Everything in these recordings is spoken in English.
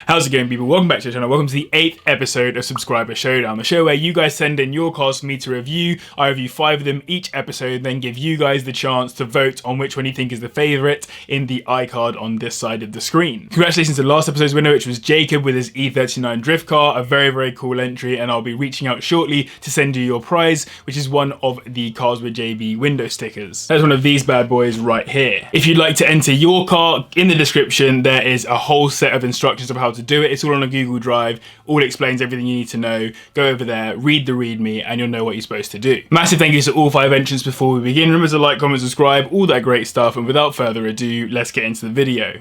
How's it going, people? Welcome back to the channel. Welcome to the 8th episode of Subscriber Showdown, the show where you guys send in your cars for me to review. I review 5 of them each episode, then give you guys the chance to vote on which one you think is the favourite in the iCard on this side of the screen. Congratulations to last episode's winner, which was Jacob with his E39 drift car, a very, very cool entry, and I'll be reaching out shortly to send you your prize, which is one of the Cars with JB window stickers. That's one of these bad boys right here. If you'd like to enter your car, in the description there is a whole set of instructions of how to do it. It's all on a Google Drive, all explains everything you need to know. Go over there, read the README, and you'll know what you're supposed to do. Massive thank you to all 5 entrants before we begin. Remember to like, comment, subscribe, all that great stuff, and without further ado, let's get into the video.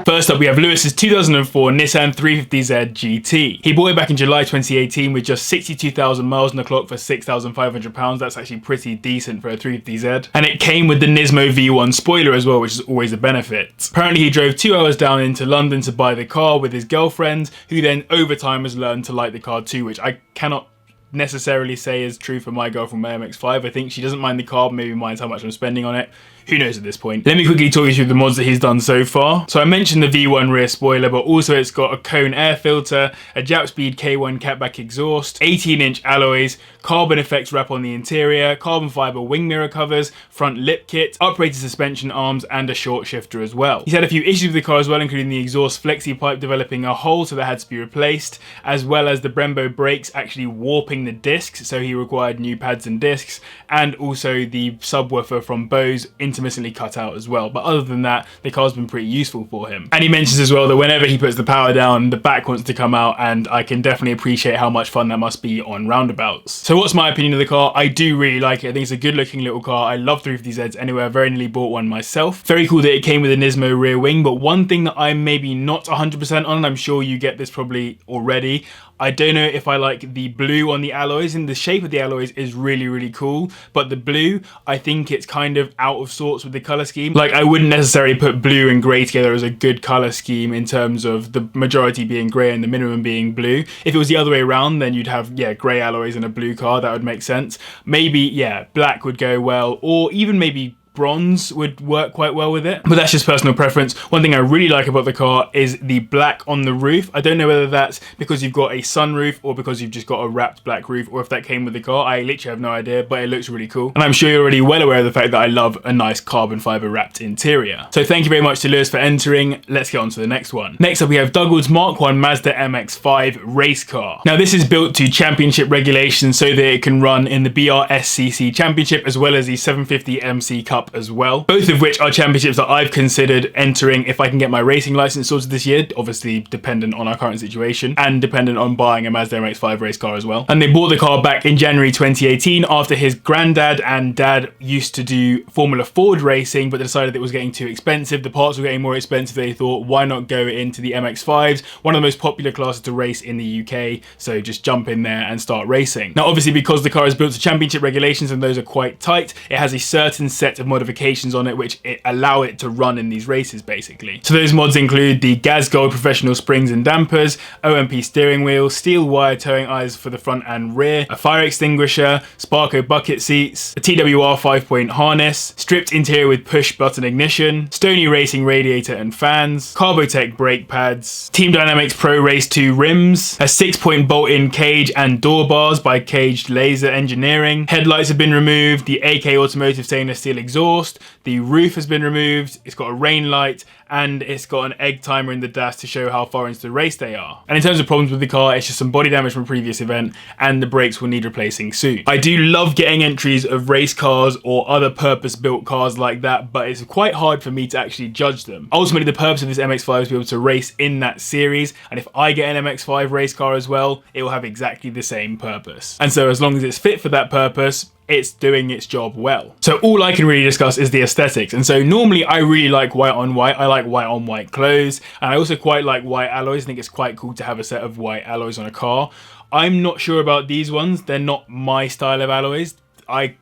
First up, we have Lewis's 2004 Nissan 350Z GT. He bought it back in July 2018 with just 62,000 miles on the clock for £6,500. That's actually pretty decent for a 350Z. And it came with the Nismo V1 spoiler as well, which is always a benefit. Apparently he drove 2 hours down into London to buy the car with his girlfriend, who then over time has learned to like the car too, which I cannot necessarily say is true for my girlfriend, my MX5. I think she doesn't mind the car, maybe minds how much I'm spending on it. Who knows at this point. Let me quickly talk you through the mods that he's done so far. So I mentioned the V1 rear spoiler, but also it's got a cone air filter, a Japspeed K1 catback exhaust, 18-inch alloys, carbon effects wrap on the interior, carbon fiber wing mirror covers, front lip kit, uprated suspension arms, and a short shifter as well. He's had a few issues with the car as well, including the exhaust flexi pipe developing a hole, so that had to be replaced, as well as the Brembo brakes actually warping the discs, so he required new pads and discs, and also the subwoofer from Bose intermittently cut out as well. But other than that, the car's been pretty useful for him. And he mentions as well that whenever he puts the power down, the back wants to come out, and I can definitely appreciate how much fun that must be on roundabouts. So what's my opinion of the car? I do really like it. I think it's a good looking little car. I love 350Zs anyway. I very nearly bought one myself. Very cool that it came with a Nismo rear wing, but one thing that I'm maybe not 100% on, and I'm sure you get this probably already, I don't know if I like the blue on the alloys, and the shape of the alloys is really, really cool, but the blue, I think it's kind of out of sorts with the color scheme. Like, I wouldn't necessarily put blue and gray together as a good color scheme in terms of the majority being gray and the minimum being blue. If it was the other way around, then you'd have, yeah, gray alloys in a blue car. That would make sense. Maybe, yeah, black would go well, or even maybe bronze would work quite well with it, but that's just personal preference. One thing I really like about the car is the black on the roof. I don't know whether that's because you've got a sunroof or because you've just got a wrapped black roof, or if that came with the car. I literally have no idea, but it looks really cool. And I'm sure you're already well aware of the fact that I love a nice carbon fiber wrapped interior. So thank you very much to Lewis for entering. Let's get on to the next one. Next up, we have Douglas Mark 1 Mazda MX5 race car. Now this is built to championship regulations so that it can run in the BRSCC championship as well as the 750MC Cup as well, both of which are championships that I've considered entering if I can get my racing license sorted this year, obviously dependent on our current situation and dependent on buying a Mazda MX5 race car as well. And they bought the car back in January 2018 after his granddad and dad used to do Formula Ford racing, but they decided it was getting too expensive. The parts were getting more expensive. They thought, why not go into the MX5s, one of the most popular classes to race in the UK, so just jump in there and start racing. Now obviously, because the car is built to championship regulations and those are quite tight, it has a certain set of modifications on it which allow it to run in these races basically. So those mods include the Gasgold professional springs and dampers, OMP steering wheel, steel wire towing eyes for the front and rear, a fire extinguisher, Sparco bucket seats, a TWR 5-point harness, stripped interior with push button ignition, Stony Racing radiator and fans, Carbotech brake pads, Team Dynamics Pro Race 2 rims, a 6-point bolt-in cage and door bars by Caged Laser Engineering, headlights have been removed, the AK Automotive stainless steel exhaust, the roof has been removed, it's got a rain light, and it's got an egg timer in the dash to show how far into the race they are. And in terms of problems with the car, it's just some body damage from a previous event, and the brakes will need replacing soon. I do love getting entries of race cars or other purpose-built cars like that, but it's quite hard for me to actually judge them. Ultimately, the purpose of this MX5 is to be able to race in that series, and if I get an MX5 race car as well, it will have exactly the same purpose. And so as long as it's fit for that purpose, it's doing its job well. So all I can really discuss is the aesthetics. And so normally I really like white on white. I like white on white clothes. And I also quite like white alloys. I think it's quite cool to have a set of white alloys on a car. I'm not sure about these ones. They're not my style of alloys. I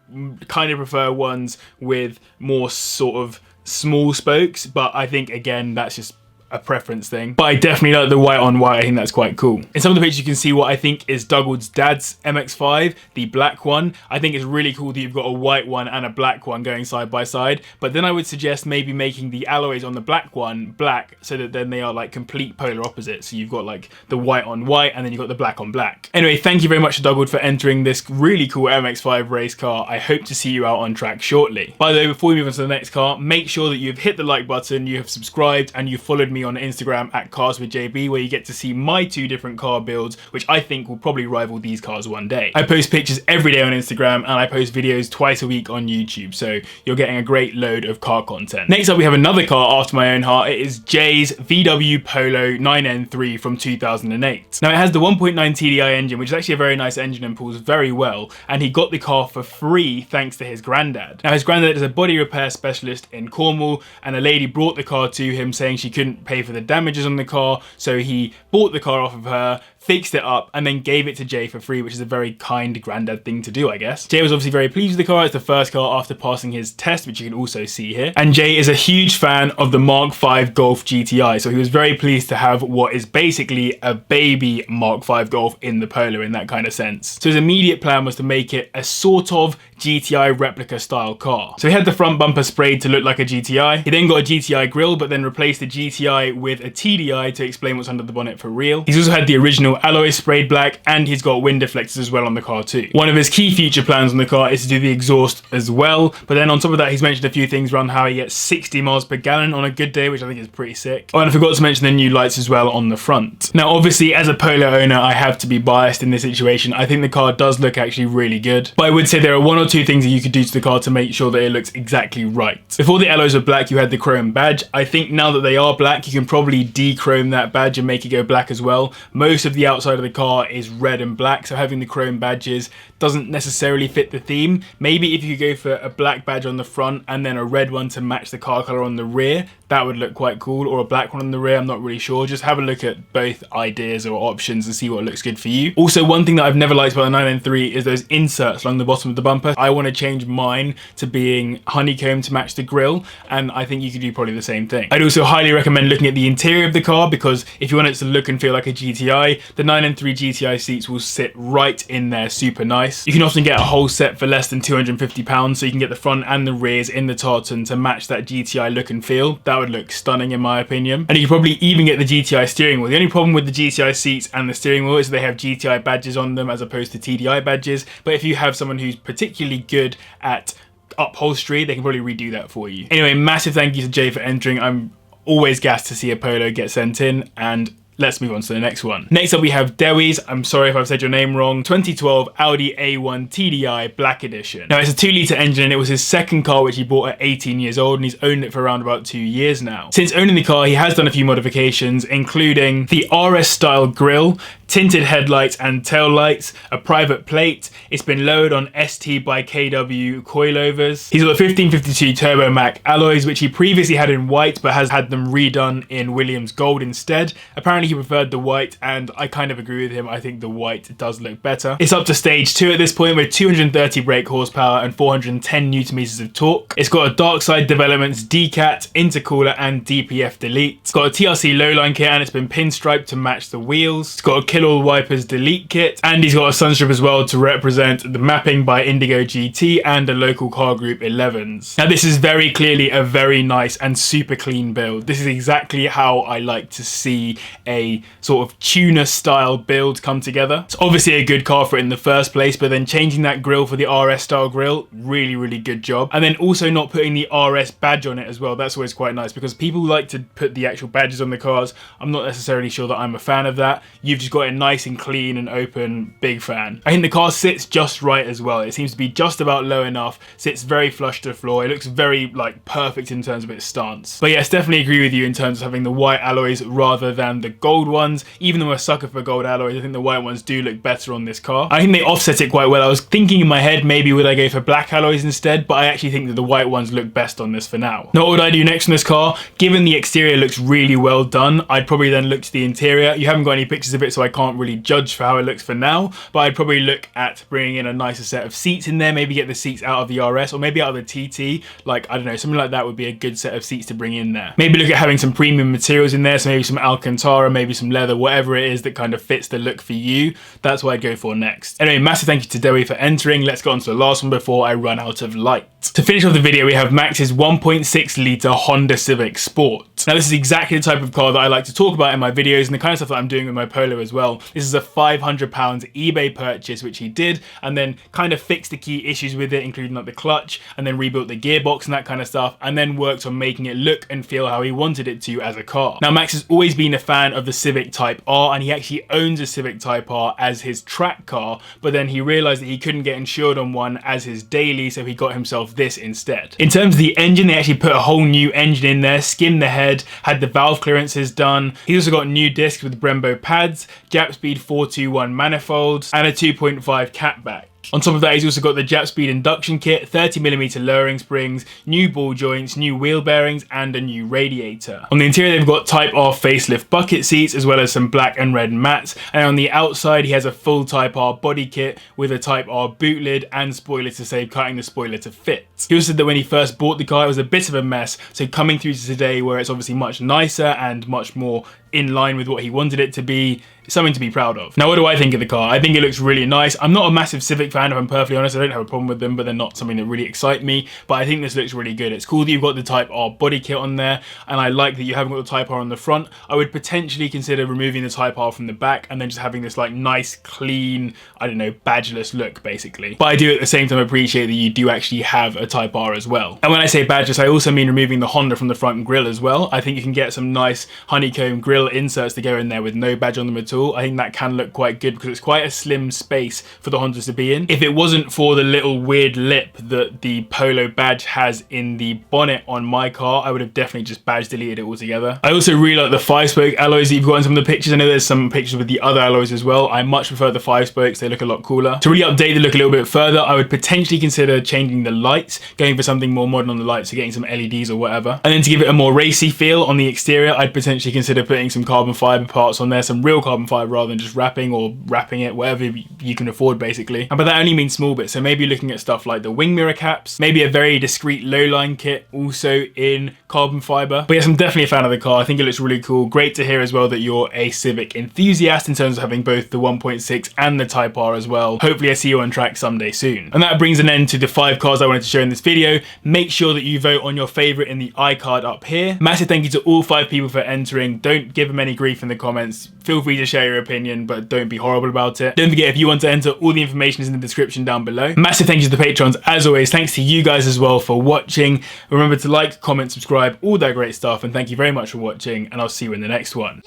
kind of prefer ones with more sort of small spokes, but I think again, that's just a preference thing, but I definitely like the white on white. I think that's quite cool. In some of the pictures you can see what I think is Dougald's dad's MX5, the black one. I think it's really cool that you've got a white one and a black one going side by side, but then I would suggest maybe making the alloys on the black one black so that then they are like complete polar opposites. So you've got like the white on white and then you've got the black on black. Anyway, thank you very much to Dougald for entering this really cool MX5 race car. I hope to see you out on track shortly. By the way, before we move on to the next car, make sure that you've hit the like button, you have subscribed, and you've followed me on Instagram at CarsWithJB, where you get to see my 2 different car builds, which I think will probably rival these cars one day. I post pictures every day on Instagram and I post videos twice a week on YouTube, so you're getting a great load of car content. Next up, we have another car after my own heart. It is Jay's VW Polo 9N3 from 2008. Now, it has the 1.9 TDI engine, which is actually a very nice engine and pulls very well, and he got the car for free thanks to his granddad. Now, his granddad is a body repair specialist in Cornwall, and a lady brought the car to him saying she couldn't pay for the damages on the car, so he bought the car off of her, fixed it up, and then gave it to Jay for free, which is a very kind granddad thing to do, I guess. Jay was obviously very pleased with the car. It's the first car after passing his test, which you can also see here. And Jay is a huge fan of the Mark V Golf GTI, so he was very pleased to have what is basically a baby Mark V Golf in the Polo in that kind of sense. So his immediate plan was to make it a sort of GTI replica style car. So he had the front bumper sprayed to look like a GTI. He then got a GTI grille, but then replaced the GTI with a TDI to explain what's under the bonnet for real. He's also had the original alloy sprayed black, and he's got wind deflectors as well on the car too. One of his key future plans on the car is to do the exhaust as well, but then on top of that, he's mentioned a few things around how he gets 60 miles per gallon on a good day, which I think is pretty sick. Oh, and I forgot to mention the new lights as well on the front. Now, obviously, as a Polo owner, I have to be biased in this situation. I think the car does look actually really good, but I would say there are 1 or 2 things that you could do to the car to make sure that it looks exactly right. Before the alloys were black, you had the chrome badge. I think now that they are black, you can probably de-chrome that badge and make it go black as well. Most of the outside of the car is red and black, so having the chrome badges doesn't necessarily fit the theme. Maybe if you go for a black badge on the front and then a red one to match the car color on the rear, that would look quite cool, or a black one on the rear, I'm not really sure. Just have a look at both ideas or options and see what looks good for you. Also, one thing that I've never liked about the 9N3 is those inserts along the bottom of the bumper. I want to change mine to being honeycomb to match the grille, and I think you could do probably the same thing. I'd also highly recommend looking at the interior of the car, because if you want it to look and feel like a GTI, the 9N3 GTI seats will sit right in there super nice. You can often get a whole set for less than £250, so you can get the front and the rears in the tartan to match that GTI look and feel. That would look stunning in my opinion. And you can probably even get the GTI steering wheel. The only problem with the GTI seats and the steering wheel is they have GTI badges on them as opposed to TDI badges, but if you have someone who's particularly good at upholstery, they can probably redo that for you. Anyway, massive thank you to Jay for entering. I'm always gassed to see a Polo get sent in, and let's move on to the next one. Next up, we have Dewi's, I'm sorry if I've said your name wrong, 2012 Audi A1 TDI Black Edition. Now, it's a 2-litre engine, and it was his second car, which he bought at 18 years old, and he's owned it for around about 2 years now. Since owning the car, he has done a few modifications, including the RS style grille, tinted headlights and tail lights, a private plate. It's been lowered on ST by KW coilovers. He's got the 1552 Turbo Mac alloys, which he previously had in white, but has had them redone in Williams Gold instead. Apparently he preferred the white, and I kind of agree with him. I think the white does look better. It's up to stage 2 at this point with 230 brake horsepower and 410 Newton meters of torque. It's got a dark side developments, decat, intercooler and DPF delete. It's got a TRC lowline kit, and it's been pinstriped to match the wheels. It's got a kill all wipers delete kit, and he's got a sunstrip as well to represent the mapping by Indigo GT and a local car group 11s. Now, this is very clearly a very nice and super clean build. This is exactly how I like to see a sort of tuner style build come together. It's obviously a good car for it in the first place, but then changing that grille for the RS style grille, really good job. And then also not putting the RS badge on it as well. That's always quite nice, because people like to put the actual badges on the cars. I'm not necessarily sure that I'm a fan of that. You've just got it nice and clean and open. Big fan. I think the car sits just right as well. It seems to be just about low enough, sits very flush to the floor. It looks very like perfect in terms of its stance. But yes, definitely agree with you in terms of having the white alloys rather than the gold ones. Even though I'm a sucker for gold alloys, I think the white ones do look better on this car. I think they offset it quite well. I was thinking in my head, maybe would I go for black alloys instead, but I actually think that the white ones look best on this for now. Now what would I do next on this car? Given the exterior looks really well done, I'd probably then look to the interior. You haven't got any pictures of it, so I can't really judge for how it looks for now, but I'd probably look at bringing in a nicer set of seats in there, maybe get the seats out of the RS or maybe out of the TT. Like, I don't know, something like that would be a good set of seats to bring in there. Maybe look at having some premium materials in there, so maybe some Alcantara, maybe some leather, whatever it is that kind of fits the look for you. That's what I'd go for next. Anyway, massive thank you to Dewi for entering. Let's go on to the last one before I run out of light. To finish off the video, we have Max's 1.6 litre Honda Civic Sport. Now this is exactly the type of car that I like to talk about in my videos and the kind of stuff that I'm doing with my Polo as well. This is a £500 eBay purchase which he did, and then kind of fixed the key issues with it, including like the clutch, and then rebuilt the gearbox and that kind of stuff, and then worked on making it look and feel how he wanted it to as a car. Now Max has always been a fan of the Civic Type R, and he actually owns a Civic Type R as his track car, but then he realised that he couldn't get insured on one as his daily, so he got himself this instead. In terms of the engine, they actually put a whole new engine in there, skimmed the head, had the valve clearances done. He's also got new discs with Brembo pads, Jap Speed 421 manifolds, and a 2.5 catback. On top of that, he's also got the Jap Speed induction kit, 30mm lowering springs, new ball joints, new wheel bearings, and a new radiator. On the interior, they've got Type R facelift bucket seats, as well as some black and red mats. And on the outside, he has a full Type R body kit with a Type R boot lid and spoiler to save cutting the spoiler to fit. He also said that when he first bought the car, it was a bit of a mess. So coming through to today, where it's obviously much nicer and much more in line with what he wanted it to be, something to be proud of. Now, what do I think of the car? I think it looks really nice. I'm not a massive Civic fan, if I'm perfectly honest. I don't have a problem with them, but they're not something that really excite me. But I think this looks really good. It's cool that you've got the Type R body kit on there, and I like that you haven't got the Type R on the front. I would potentially consider removing the Type R from the back and then just having this like nice, clean, I don't know, badgeless look basically. But I do at the same time appreciate that you do actually have a Type R as well. And when I say badgeless, I also mean removing the Honda from the front grille as well. I think you can get some nice honeycomb grille inserts to go in there with no badge on them at all. I think that can look quite good because it's quite a slim space for the Hondas to be in. If it wasn't for the little weird lip that the Polo badge has in the bonnet on my car, I would have definitely just badge deleted it altogether. I also really like the 5-spoke alloys that you've got in some of the pictures. I know there's some pictures with the other alloys as well. I much prefer the 5-spokes, they look a lot cooler. To really update the look a little bit further, I would potentially consider changing the lights, going for something more modern on the lights, so getting some LEDs or whatever. And then to give it a more racy feel on the exterior, I'd potentially consider putting some carbon fiber parts on there, some real carbon fiber rather than just wrapping or wrapping it, whatever you can afford basically. And by that I only mean small bits, so maybe looking at stuff like the wing mirror caps, maybe a very discreet low line kit also in carbon fiber. But yes, I'm definitely a fan of the car. I think it looks really cool. Great to hear as well that you're a Civic enthusiast in terms of having both the 1.6 and the Type R as well. Hopefully I see you on track someday soon. And that brings an end to the 5 cars I wanted to show in this video. Make sure that you vote on your favorite in the iCard up here. Massive thank you to all 5 people for entering. Don't give them any grief in the comments. Feel free to share your opinion, but don't be horrible about it. Don't forget, if you want to enter, all the information is in the description down below. Massive thank you to the patrons as always. Thanks to you guys as well for watching. Remember to like, comment, subscribe, all that great stuff, and thank you very much for watching, and I'll see you in the next one.